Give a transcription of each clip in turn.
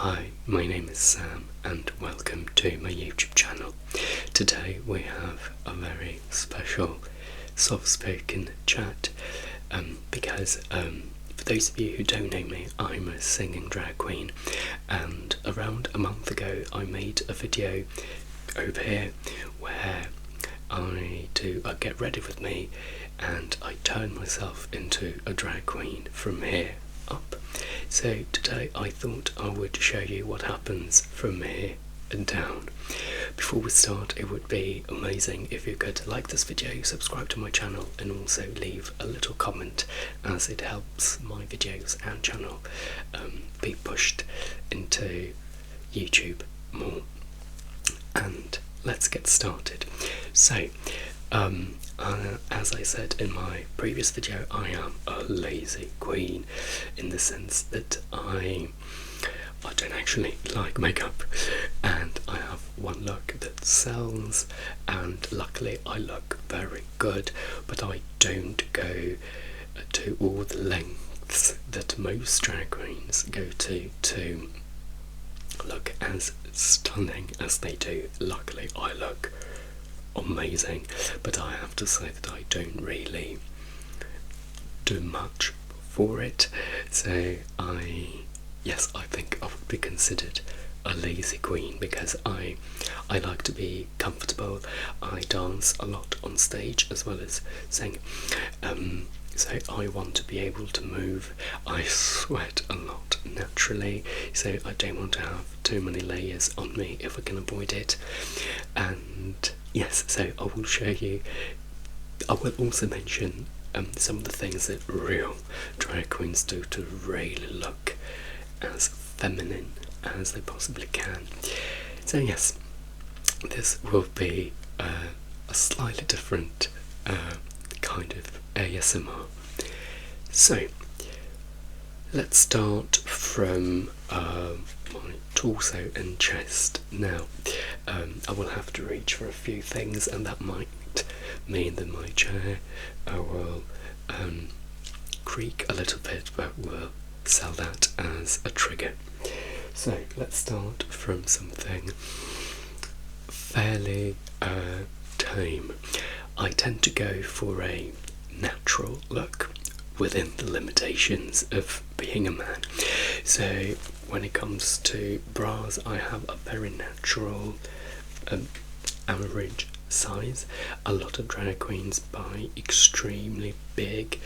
Hi, my name is Sam and welcome to my YouTube channel. Today we have a very special soft-spoken chat because for those of you who don't know me, I'm a singing drag queen, and around a month ago I made a video over here where I do a get ready with me and I turn myself into a drag queen from here up. So today I thought I would show you what happens from here and down. Before we start, it would be amazing if you could like this video, subscribe to my channel, and also leave a little comment, as it helps my videos and channel be pushed into YouTube more. And let's get started. So as I said in my previous video, I am a lazy queen in the sense that I don't actually like makeup, and I have one look that sells, and luckily I look very good, but I don't go to all the lengths that most drag queens go to look as stunning as they do. Luckily I look amazing, but I have to say that I don't really do much for it. So I think I would be considered a lazy queen because I like to be comfortable. I dance a lot on stage as well as sing, so I want to be able to move. I sweat a lot naturally, so I don't want to have too many layers on me if I can avoid it. And yes, so I will show you. I will also mention some of the things that real drag queens do to really look as feminine as they possibly can. So yes, this will be a slightly different kind of ASMR. So let's start from my torso and chest. Now I will have to reach for a few things, and that might mean that my chair will creak a little bit, but we'll sell that as a trigger. So let's start from something fairly tame. I tend to go for a natural look within the limitations of being a man. So when it comes to bras, I have a very natural average size. A lot of drag queens buy extremely big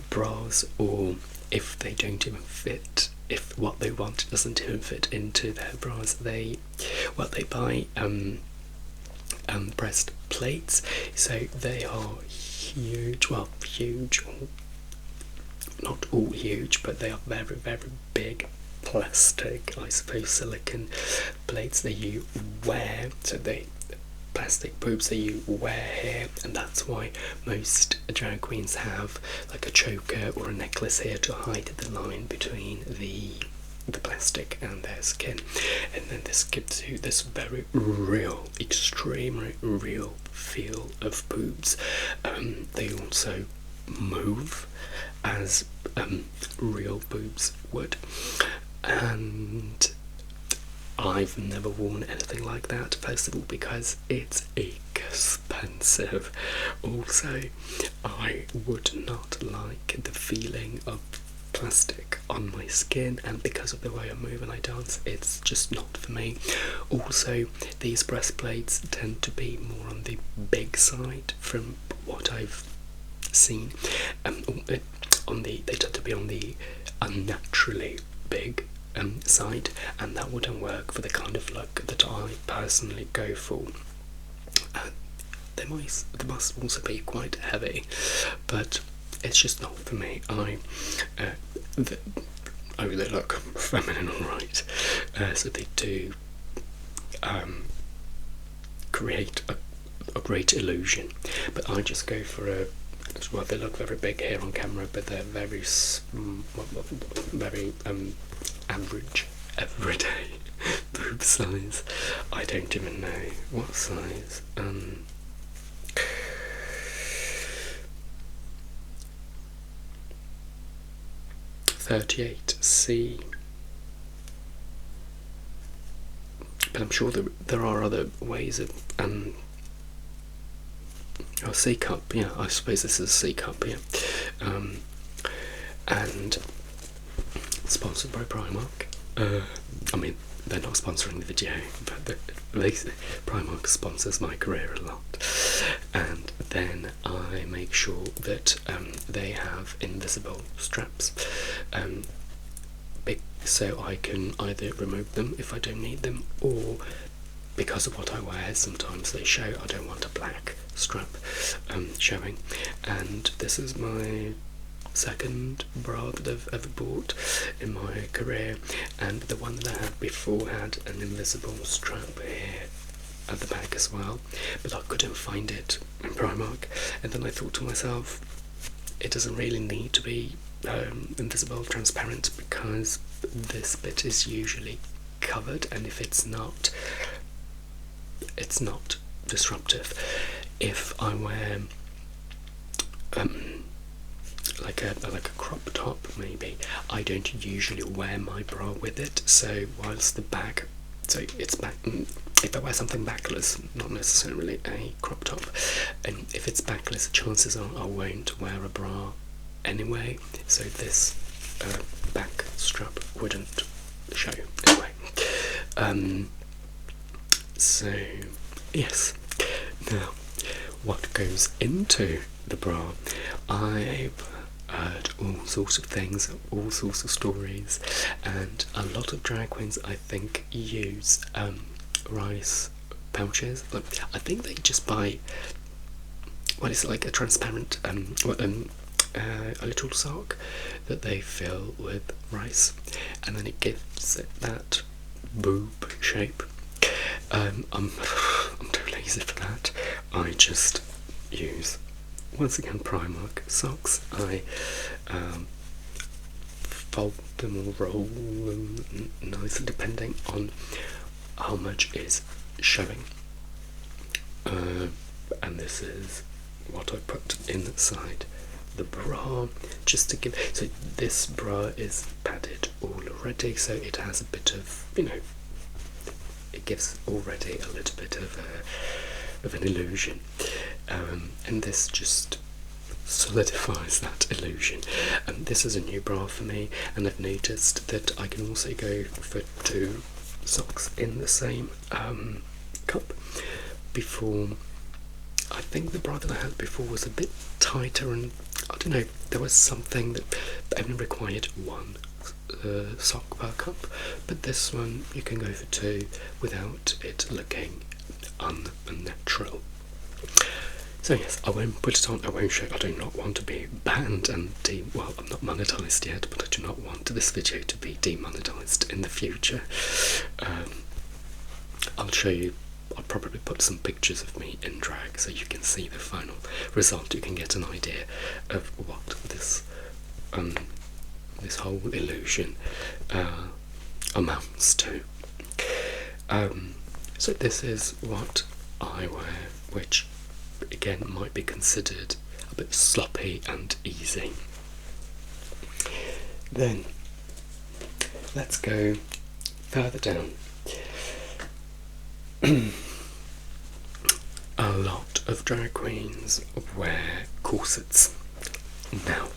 bras, or if they don't even fit, if what they want doesn't even fit into their bras, they buy breastplates. So they are huge, well, huge, not all huge, but they are very, very big plastic, I suppose, silicone plates that you wear. So they plastic boobs that you wear here, and that's why most drag queens have like a choker or a necklace here to hide the line between the plastic and their skin, and then this gives you this very real, extremely real feel of boobs. They also move as real boobs would, and I've never worn anything like that, first of all because it's expensive. Also, I would not like the feeling of plastic on my skin, and because of the way I move and I dance, it's just not for me. Also, these breastplates tend to be more on the big side from what I've seen. They tend to be on the unnaturally big side, and that wouldn't work for the kind of look that I personally go for. They must also be quite heavy, but it's just not for me. They look feminine, alright. So they do create a great illusion, but I just go for well, they look very big here on camera, but they're very average, everyday boob size. I don't even know what size. 38C. but I'm sure there are other ways of a C cup. Yeah, I suppose this is a C cup. Yeah, and sponsored by Primark. I mean, they're not sponsoring the video, but Primark sponsors my career a lot. And then I make sure that they have invisible straps, so I can either remove them if I don't need them, or because of what I wear, sometimes they show. I don't want a black strap showing. And this is my second bra that I've ever bought in my career, and the one that I had before had an invisible strap here at the back as well, but I couldn't find it in Primark. And then I thought to myself, it doesn't really need to be invisible, transparent, because this bit is usually covered, and if it's not disruptive. If I wear like a crop top, maybe, I don't usually wear my bra with it, so whilst the back, so it's back, if I wear something backless, not necessarily a crop top, and if it's backless, chances are I won't wear a bra anyway, so this back strap wouldn't show anyway. So yes, now what goes into the bra? I've heard all sorts of things, all sorts of stories, and a lot of drag queens, I think, use rice pouches. I think they just buy, what is it, like a transparent a little sock that they fill with rice, and then it gives it that boob shape. I'm too lazy for that. I just use, once again, Primark socks. I fold them or roll them nicely depending on how much is showing. And this is what I put inside the bra, just to give. So this bra is padded already, so it has a bit of, it gives already a little bit of an illusion, and this just solidifies that illusion. This is a new bra for me, and I've noticed that I can also go for 2 socks in the same cup. Before, I think the bra that I had before was a bit tighter, and I don't know, there was something that only required 1 sock per cup, but this one you can go for 2 without it looking unnatural. So yes, I won't put it on, I won't show. I do not want to be banned and well, I'm not monetized yet, but I do not want this video to be demonetized in the future. I'll show you. I'll probably put some pictures of me in drag so you can see the final result. You can get an idea of what this this whole illusion amounts to. So this is what I wear, which again might be considered a bit sloppy and easy. Then let's go further down. A lot of drag queens wear corsets. Now,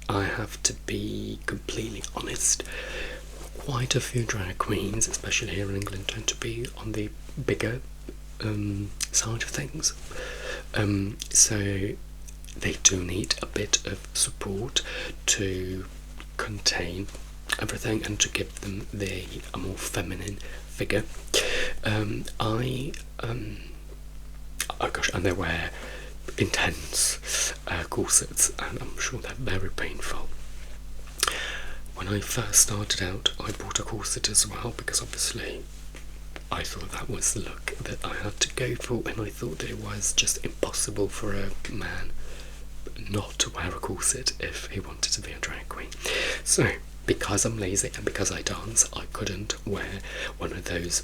I have to be completely honest, quite a few drag queens, especially here in England, tend to be on the bigger side of things. So they do need a bit of support to contain everything and to give them a more feminine figure. Oh gosh, and they wear intense corsets, and I'm sure they're very painful. When I first started out, I bought a corset as well, because obviously I thought that was the look that I had to go for, and I thought that it was just impossible for a man not to wear a corset if he wanted to be a drag queen. So, because I'm lazy and because I dance, I couldn't wear one of those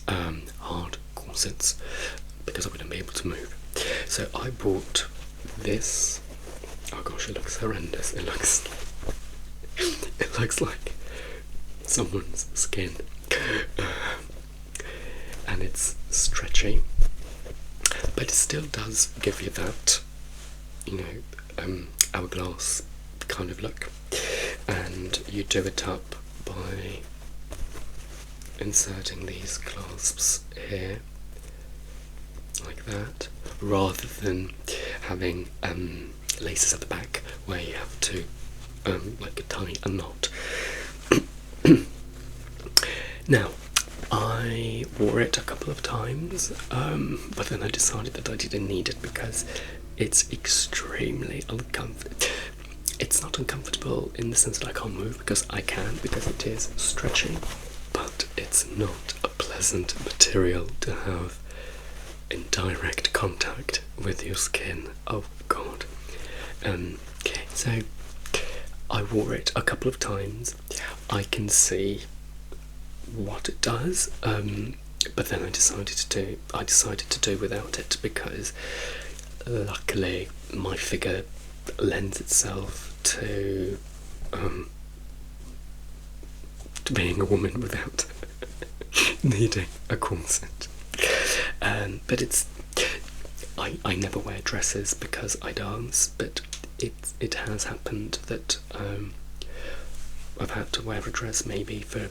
hard corsets because I wouldn't be able to move. So I bought this. Oh gosh, it looks horrendous. It looks like someone's skin, and it's stretchy, but it still does give you that, hourglass kind of look. And you do it up by inserting these clasps here, like that, rather than having laces at the back where you have to like tie a knot. Now, I wore it a couple of times, but then I decided that I didn't need it because it's extremely uncomfortable. It's not uncomfortable in the sense that I can't move, because I can, because it is stretchy, but it's not a pleasant material to have in direct contact with your skin. Oh God. So I wore it a couple of times. I can see what it does, but then I decided to do without it, because luckily my figure lends itself to being a woman without needing a corset. But I never wear dresses because I dance, but it has happened that I've had to wear a dress, maybe for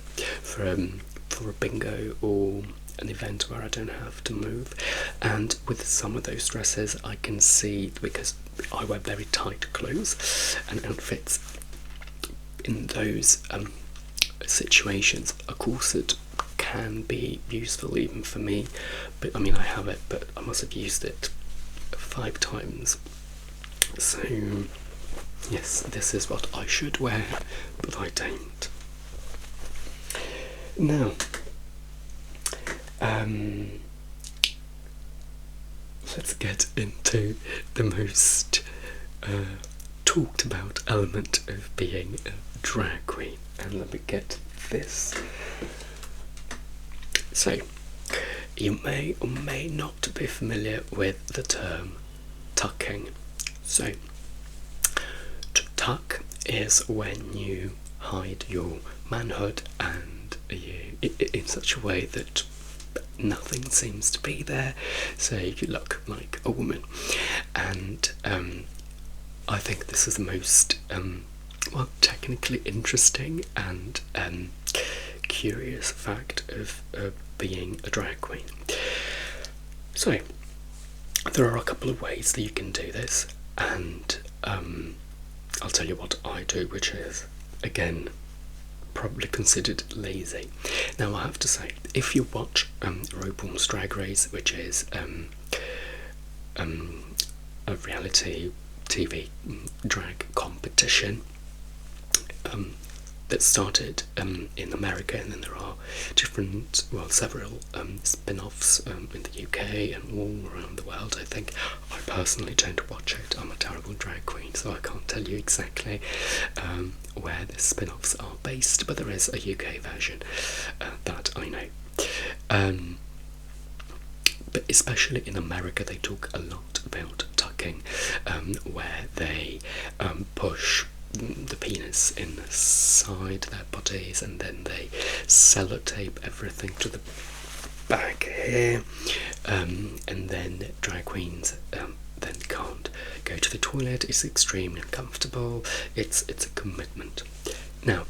a bingo or an event where I don't have to move. And with some of those dresses, I can see, because I wear very tight clothes and outfits, in those situations a corset can be useful even for me. But I mean, I have it, but I must have used it 5 times. So yes, this is what I should wear, but I don't. Now, let's get into the most talked about element of being a drag queen, and let me get this. So, you may or may not be familiar with the term tucking. So, to tuck is when you hide your manhood and you in such a way that nothing seems to be there, so you look like a woman. And I think this is the most technically interesting and curious fact of being a drag queen. So there are a couple of ways that you can do this, and I'll tell you what I do, which is, again, probably considered lazy. Now, I have to say, if you watch RuPaul's Drag Race, which is a reality TV drag competition that started in America, and then there are several spin-offs in the UK and all around the world, I think. I personally don't watch it. I'm a terrible drag queen, so I can't tell you exactly where the spin-offs are based, but there is a UK version that I know. But especially in America, they talk a lot about tucking, where they push the penis inside their bodies, and then they sellotape everything to the back here, and then drag queens then can't go to the toilet. It's extremely uncomfortable. It's a commitment. Now,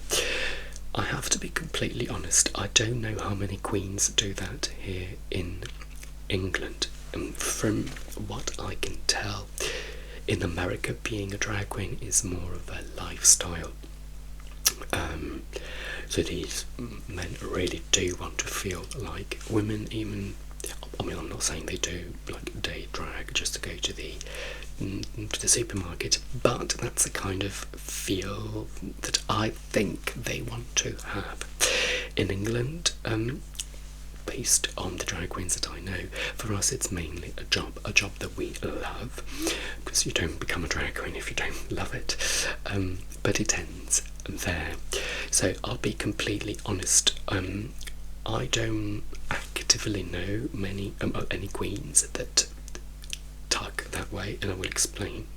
I have to be completely honest, I don't know how many queens do that here in England. From what I can tell, in America, being a drag queen is more of a lifestyle. So these men really do want to feel like women. Even, I mean, I'm not saying they do like day drag just to go to the supermarket, but that's the kind of feel that I think they want to have. In England, based on the drag queens that I know, for us it's mainly a job that we love, because you don't become a drag queen if you don't love it, but it ends there. So I'll be completely honest, I don't actively know any queens that tuck that way, and I will explain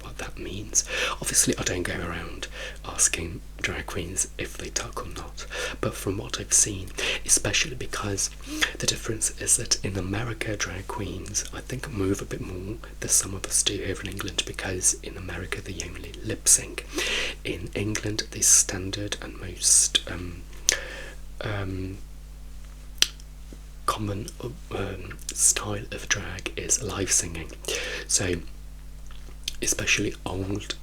what that means. Obviously, I don't go around asking drag queens if they tuck or not, but from what I've seen, especially because the difference is that in America, drag queens, I think, move a bit more than some of us do here in England, because in America they only lip sync. In England, the standard and most common style of drag is live singing. So especially old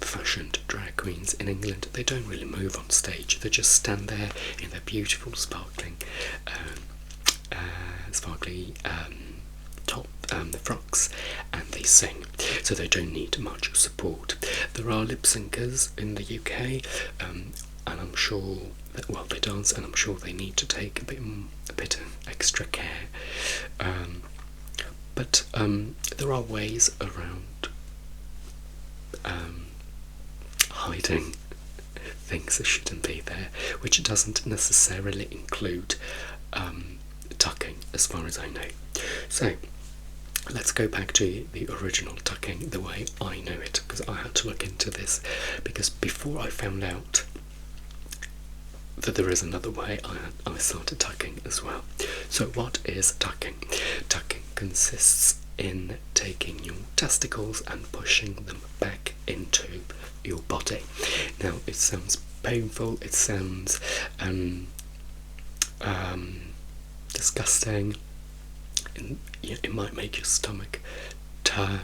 fashioned drag queens in England, they don't really move on stage. They just stand there in their beautiful sparkly top frocks, and they sing, so they don't need much support. There are lip syncers in the UK, and I'm sure that, well, they dance, and I'm sure they need to take a bit of extra care, but there are ways around hiding things that shouldn't be there, which doesn't necessarily include tucking, as far as I know. So let's go back to the original tucking, the way I know it, because I had to look into this, because before I found out that there is another way, I started tucking as well. So what is tucking? Tucking consists in taking your testicles and pushing them back into your body. Now, it sounds painful, it sounds disgusting, and it might make your stomach turn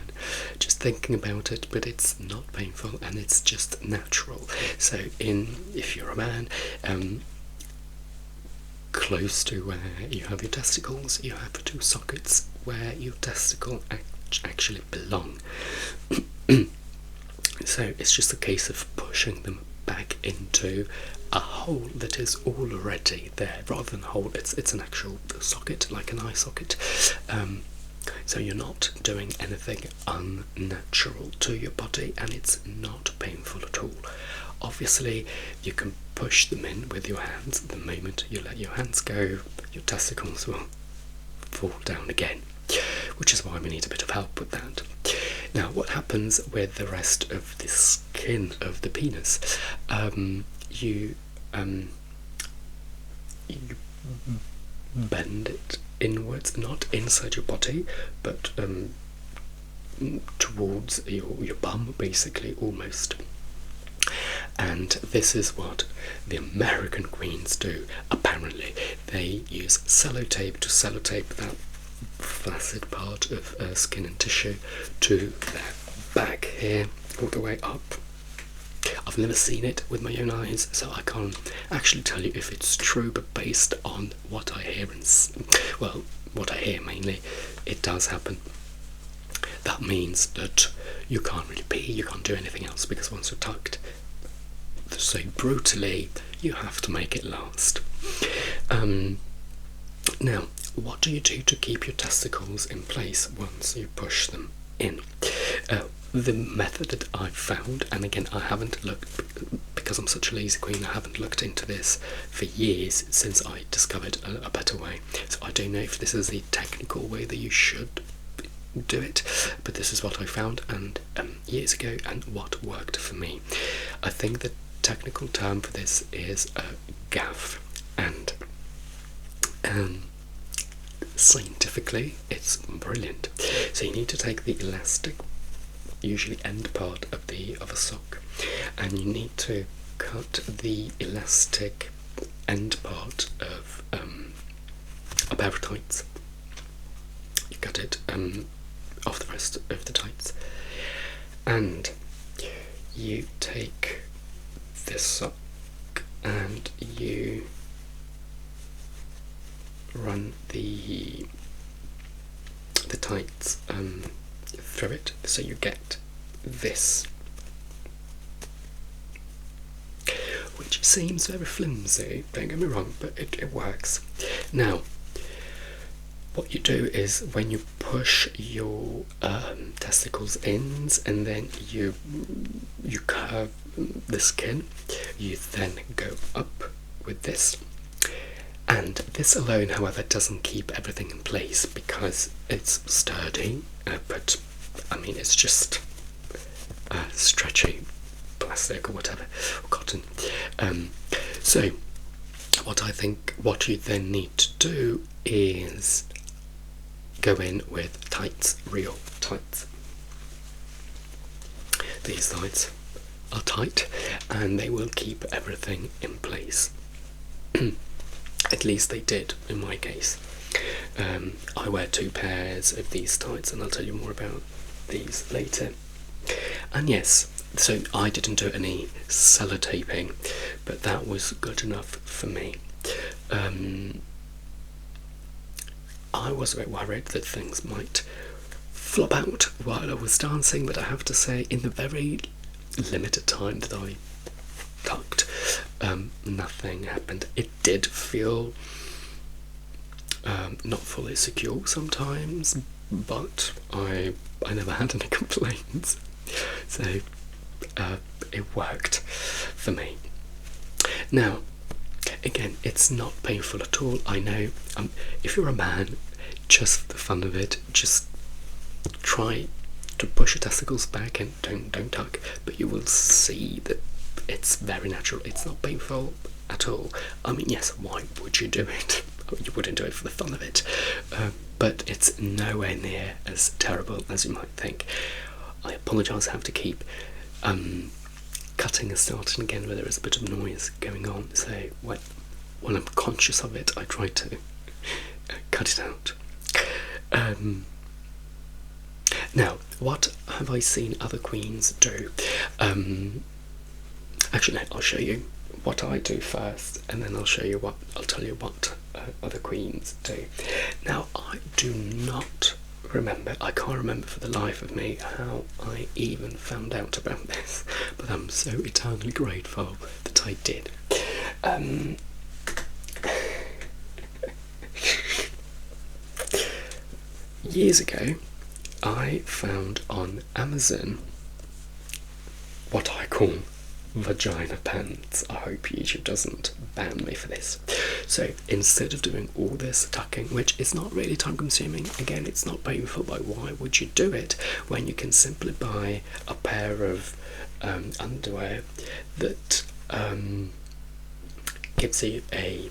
just thinking about it, but it's not painful and it's just natural. So if you're a man, close to where you have your testicles, you have 2 sockets where your testicle actually belong. So it's just a case of pushing them back into a hole that is already there, rather than a hole. It's an actual socket, like an eye socket. So you're not doing anything unnatural to your body, and it's not painful at all. Obviously, you can push them in with your hands. The moment you let your hands go, your testicles will fall down again, which is why we need a bit of help with that. Now, what happens with the rest of the skin of the penis? You bend it inwards, not inside your body, but towards your bum, basically, almost. And this is what the American queens do, apparently. They use sellotape to sellotape that flaccid part of skin and tissue to their back here, all the way up. I've never seen it with my own eyes, so I can't actually tell you if it's true, but based on what I hear, what I hear mainly, it does happen. That means that you can't really pee, you can't do anything else, because once you're tucked so brutally, you have to make it last. Now, what do you do to keep your testicles in place once you push them in? The method that I've found, and again, I haven't looked, because I'm such a lazy queen, I haven't looked into this for years since I discovered a better way. So I don't know if this is the technical way that you should do it, but this is what I found and years ago, and what worked for me. I think the technical term for this is a gaff, and scientifically it's brilliant. So you need to take the elastic, usually end part of a sock, and you need to cut the elastic end part of a pair of tights. You cut it off the rest of the tights, and you take this sock and you run the tights through it, so you get this, which seems very flimsy, don't get me wrong, but it works. Now, what you do is, when you push your testicles in, and then you curve the skin, you then go up with this. And this alone, however, doesn't keep everything in place, because it's sturdy, but I mean, it's just stretchy plastic or whatever, or cotton. So what you then need to do is go in with tights, real tights. These tights are tight and they will keep everything in place. At least they did in my case. I wear 2 pairs of these tights, and I'll tell you more about these later. And yes, so I didn't do any sellotaping, but that was good enough for me. I was a bit worried that things might flop out while I was dancing, but I have to say, in the very limited time that I tucked, nothing happened. It did feel not fully secure sometimes, but I never had any complaints, so it worked for me. Now, again, it's not painful at all. I know, if you're a man, just for the fun of it, just try to push your testicles back and don't tuck, but you will see that it's very natural. It's not painful at all. I mean, yes, why would you do it? You wouldn't do it for the fun of it, but it's nowhere near as terrible as you might think. I apologise, I have to keep cutting and starting again where there is a bit of noise going on, so when I'm conscious of it, I try to cut it out. Now, what have I seen other queens do? Actually, no, I'll show you what I do first, and then I'll tell you what other queens do. Now, I do not remember, I can't remember for the life of me how I even found out about this, but I'm so eternally grateful that I did. Years ago, I found on Amazon what I call vagina pants. I hope YouTube doesn't ban me for this. So instead of doing all this tucking, which is not really time consuming, again, it's not painful, but why would you do it when you can simply buy a pair of underwear that gives you a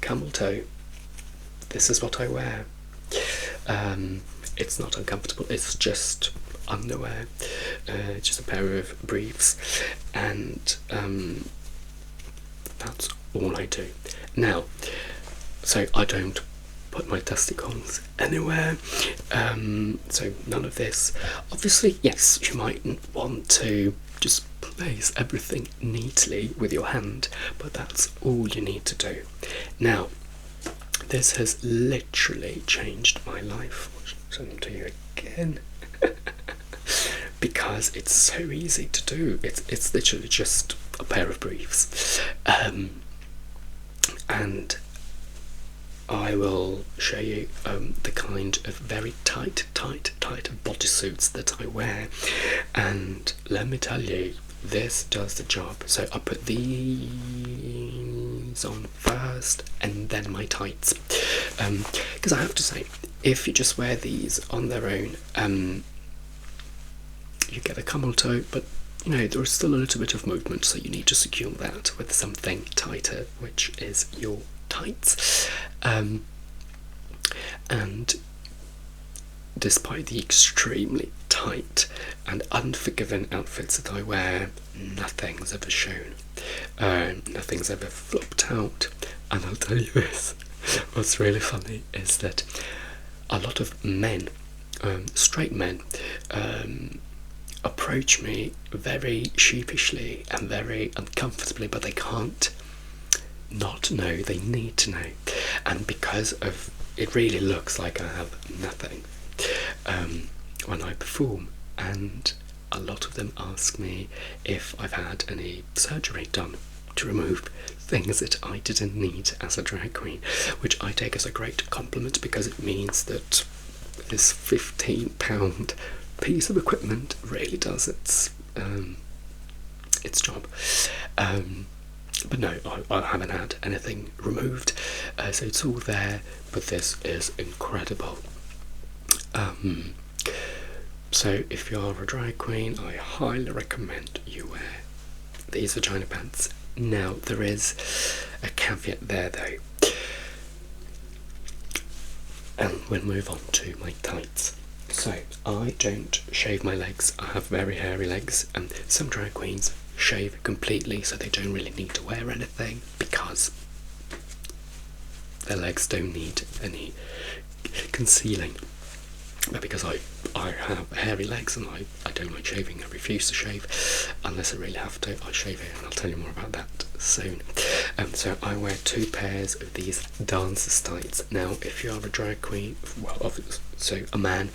camel toe? This is what I wear. It's not uncomfortable, it's just underwear, just a pair of briefs, and that's all I do. Now, so I don't put my testicles anywhere, so none of this. Obviously, yes, you might want to just place everything neatly with your hand, but that's all you need to do. Now, this has literally changed my life. I'll show them to you again. Because it's so easy to do. It's literally just a pair of briefs, and I will show you the kind of very tight bodysuits that I wear, and let me tell you, this does the job. So I put these on first and then my tights, because I have to say, if you just wear these on their own, you get a camel toe, but you know, there is still a little bit of movement, so you need to secure that with something tighter, which is your tights. And despite the extremely tight and unforgiving outfits that I wear, nothing's ever shown. Nothing's ever flopped out. And I'll tell you this, what's really funny is that a lot of men, straight men, approach me very sheepishly and very uncomfortably, but they can't not know, they need to know. And because of it, really looks like I have nothing when I perform, and a lot of them ask me if I've had any surgery done to remove things that I didn't need as a drag queen, which I take as a great compliment, because it means that this £15 piece of equipment really does its job. But no, I haven't had anything removed, so it's all there, but this is incredible. So if you are a drag queen, I highly recommend you wear these vagina pants. Now there is a caveat there though, and we'll move on to my tights. So I don't shave my legs. I have very hairy legs, and some drag queens shave completely so they don't really need to wear anything because their legs don't need any concealing. But because I have hairy legs and I don't like shaving, I refuse to shave unless I really have to. I shave it, and I'll tell you more about that soon. So I wear 2 pairs of these dancer's tights. Now if you are a drag queen, well, so a man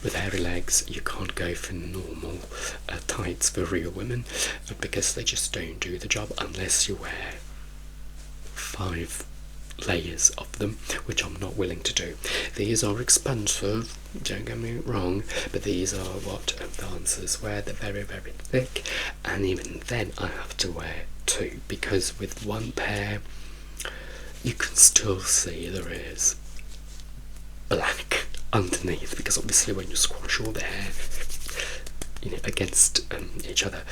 with hairy legs, you can't go for normal tights for real women because they just don't do the job unless you wear 5 layers of them, which I'm not willing to do. These are expensive, don't get me wrong, but these are what dancers wear. They're very, very thick, and even then I have to wear 2 because with 1 pair you can still see there is black underneath, because obviously when you squash all the hair, you know, against each other,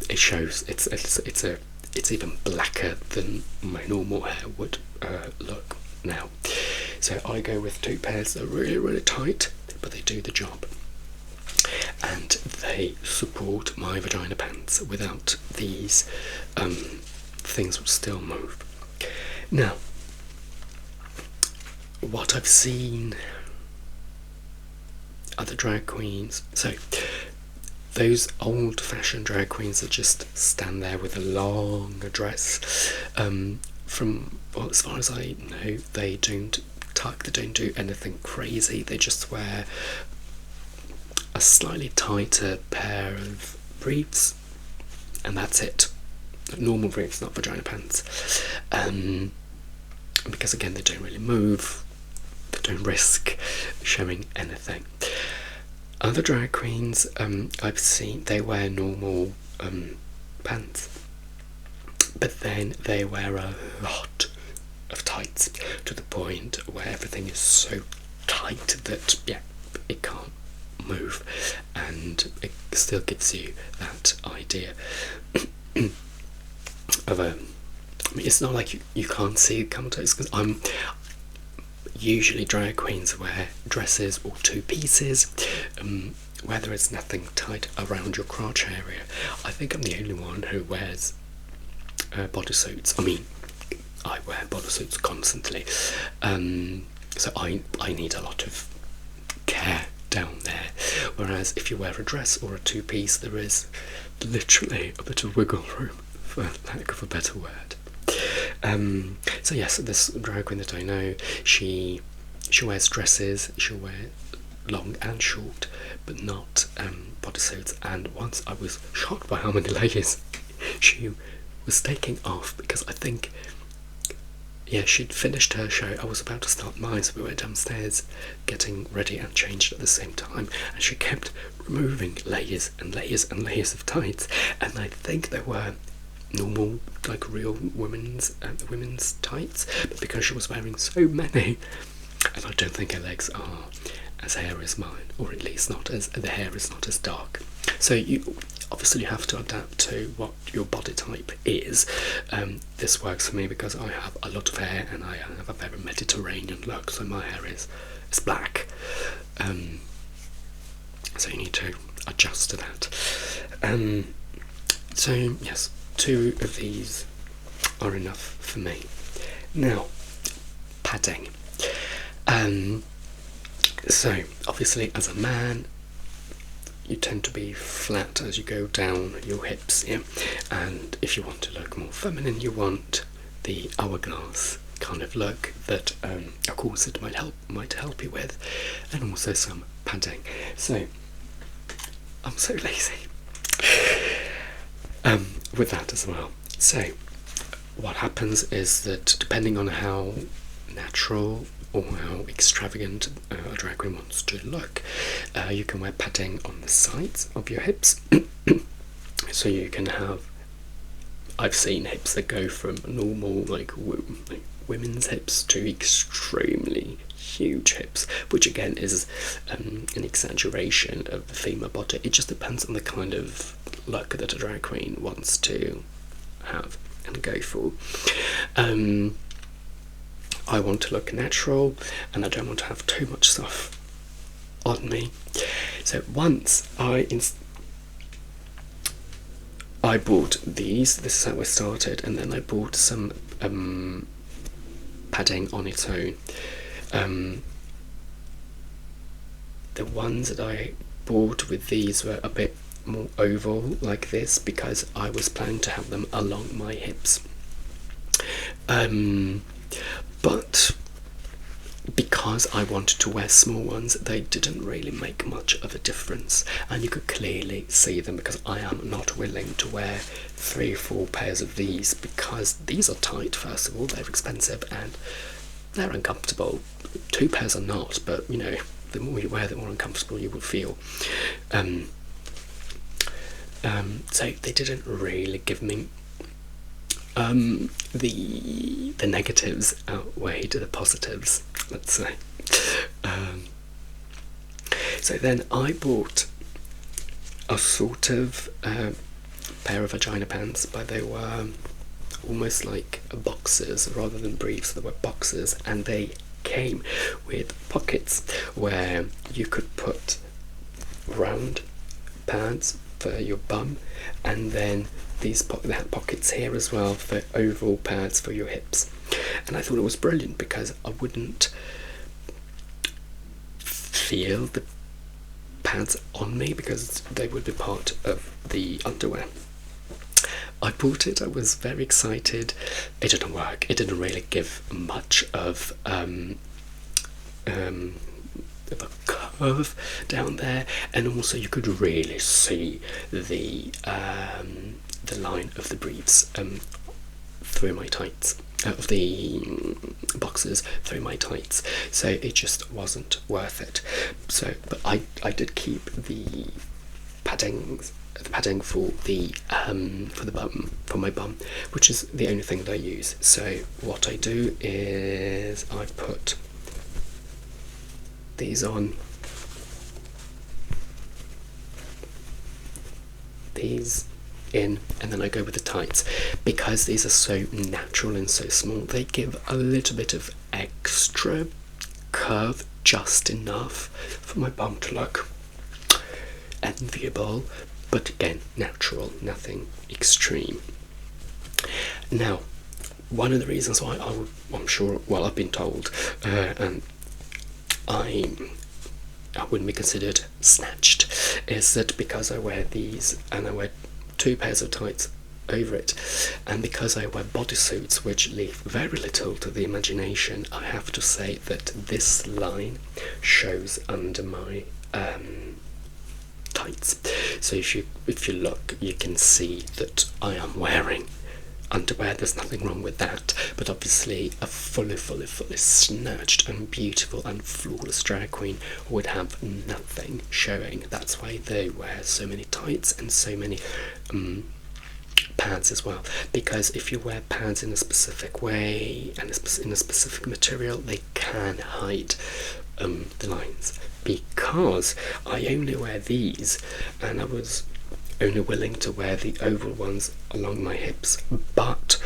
it shows. It's even blacker than my normal hair would look now. So I go with 2 pairs that are really, really tight, but they do the job. And they support my vagina pants. Without these, things would still move. Now, what I've seen other drag queens, so those old-fashioned drag queens that just stand there with a long dress, from, well, as far as I know, they don't tuck, they don't do anything crazy, they just wear a slightly tighter pair of briefs, and that's it. Normal briefs, not vagina pants, because again they don't really move, they don't risk showing anything. Other drag queens I've seen, they wear normal pants, but then they wear a lot of tights to the point where everything is so tight that, yeah, it can't move, and it still gives you that idea of I mean, it's not like you can't see camel toes, because usually drag queens wear dresses or 2 pieces where there is nothing tight around your crotch area. I think I'm the only one who wears bodysuits. I mean, I wear bodysuits constantly, so I need a lot of care down there, whereas if you wear a dress or a 2-piece, there is literally a bit of wiggle room, for lack of a better word. So yes, this drag queen that I know, she wears dresses, she'll wear long and short, but not bodysuits. And once I was shocked by how many layers she was taking off, because I think, yeah, she'd finished her show, I was about to start mine, so we went downstairs getting ready and changed at the same time, and she kept removing layers and layers and layers of tights, and I think there were normal, like real women's tights, but because she was wearing so many, and I don't think her legs are as hairy as mine, or at least not as, the hair is not as dark, so you obviously have to adapt to what your body type is. This works for me because I have a lot of hair and I have a very Mediterranean look, so my hair is black, so you need to adjust to that. So yes, 2 of these are enough for me. Now, padding. So obviously as a man you tend to be flat as you go down your hips, yeah, and if you want to look more feminine, you want the hourglass kind of look that a corset might help you with, and also some padding. So I'm so lazy with that as well. So what happens is that depending on how natural or how extravagant a drag queen wants to look, you can wear padding on the sides of your hips. So you can have, I've seen hips that go from normal, like women's hips to extremely huge hips, which again is an exaggeration of the female body. It just depends on the kind of look that a drag queen wants to have and go for. I want to look natural, and I don't want to have too much stuff on me. So once I bought these, this is how I started, and then I bought some padding on its own. The ones that I bought with these were a bit more oval like this because I was planning to have them along my hips. But because I wanted to wear small ones, they didn't really make much of a difference, and you could clearly see them because I am not willing to wear 3-4 pairs of these, because these are tight. First of all, they're expensive and they're uncomfortable. 2 pairs are not, but you know, the more you wear, the more uncomfortable you will feel. So they didn't really give me the negatives outweighed the positives, let's say. So then I bought a sort of pair of vagina pants, but they were almost like boxers rather than briefs. They were boxers, and they came with pockets where you could put round pads for your bum, and then they had pockets here as well for oval pads for your hips. And I thought it was brilliant because I wouldn't feel the pads on me because they would be part of the underwear. I bought it, I was very excited. It didn't work. It didn't really give much of a curve down there, and also you could really see the line of the briefs through my tights, of the boxes through my tights, so it just wasn't worth it. So, but I did keep the padding for the bum, for my bum, which is the only thing that I use. So what I do is I put these on, these in, and then I go with the tights. Because these are so natural and so small, they give a little bit of extra curve, just enough for my bum to look enviable, but again, natural, nothing extreme. Now, one of the reasons why I'm sure, well, I've been told, and I wouldn't be considered snatched, is that because I wear these and I wear 2 pairs of tights over it, and because I wear bodysuits which leave very little to the imagination, I have to say that this line shows under my tights. So if you look, you can see that I am wearing underwear. There's nothing wrong with that, but obviously a fully snatched and beautiful and flawless drag queen would have nothing showing. That's why they wear so many tights and so many pads as well, because if you wear pads in a specific way and in a specific material, they can hide the lines. Because I only wear these, and I was only willing to wear the oval ones along my hips, but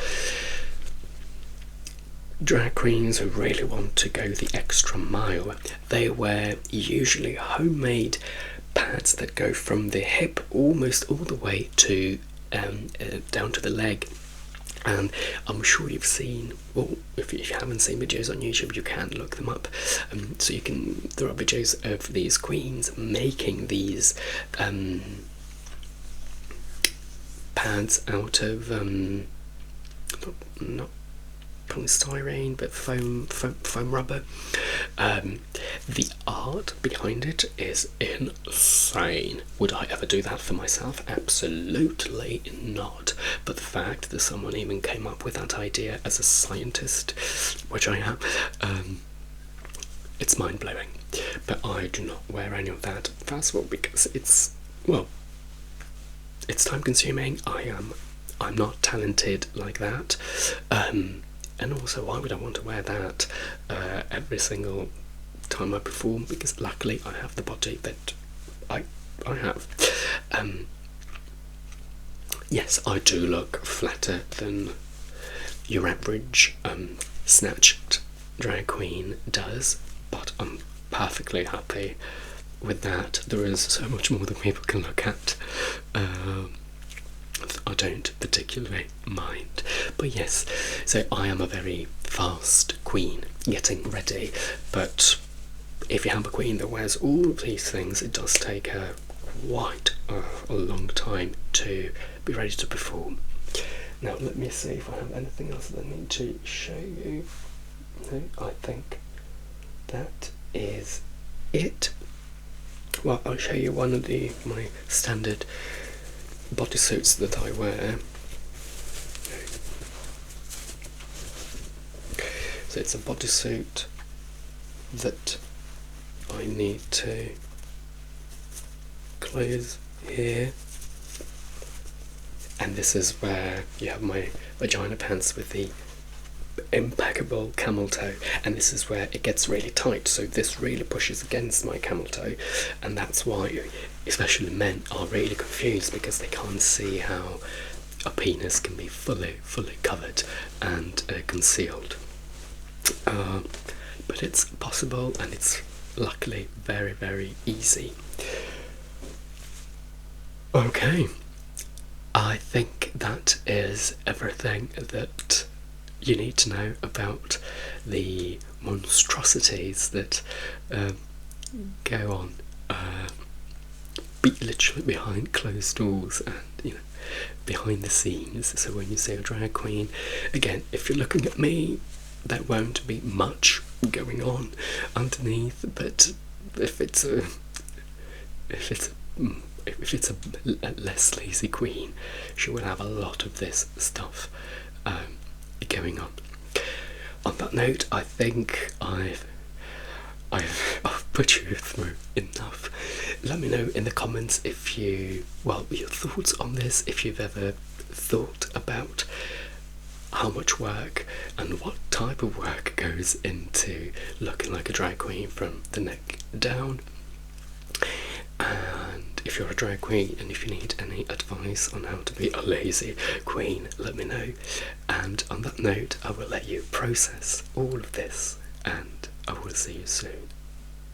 drag queens who really want to go the extra mile, they wear usually homemade pads that go from the hip almost all the way to down to the leg. And I'm sure you've seen, well, if you haven't seen videos on YouTube, you can look them up. So you can, there are videos of these queens making these pads out of not polystyrene, but foam rubber. The art behind it is insane. Would I ever do that for myself? Absolutely not. But the fact that someone even came up with that idea as a scientist, which I am, it's mind-blowing. But I do not wear any of that, first of all, because it's time consuming. I'm not talented like that. And also, why would I want to wear that every single time I perform? Because luckily I have the body that I have. Yes, I do look flatter than your average snatched drag queen does, but I'm perfectly happy with that. There is so much more that people can look at. I don't particularly mind. But yes, so I am a very fast queen getting ready, but if you have a queen that wears all of these things, it does take her quite a long time to be ready to perform. Now let me see if I have anything else that I need to show you. No, I think that is it. Well, I'll show you one of my standard bodysuits that I wear. So it's a bodysuit that I need to close here, and this is where you have my vagina pants with the impeccable camel toe, and this is where it gets really tight, so this really pushes against my camel toe, and that's why especially men are really confused, because they can't see how a penis can be fully covered and concealed, but it's possible, and it's luckily very easy. Okay, I think that is everything that you need to know about the monstrosities that go on literally behind closed doors and behind the scenes. So when you see a drag queen, again, if you're looking at me, there won't be much going on underneath, but if it's a less lazy queen, she will have a lot of this stuff going on. On that note, I think I've put you through enough. Let me know in the comments if your thoughts on this, if you've ever thought about how much work and what type of work goes into looking like a drag queen from the neck down. And if you're a drag queen and if you need any advice on how to be a lazy queen, let me know. And on that note, I will let you process all of this, and I will see you soon.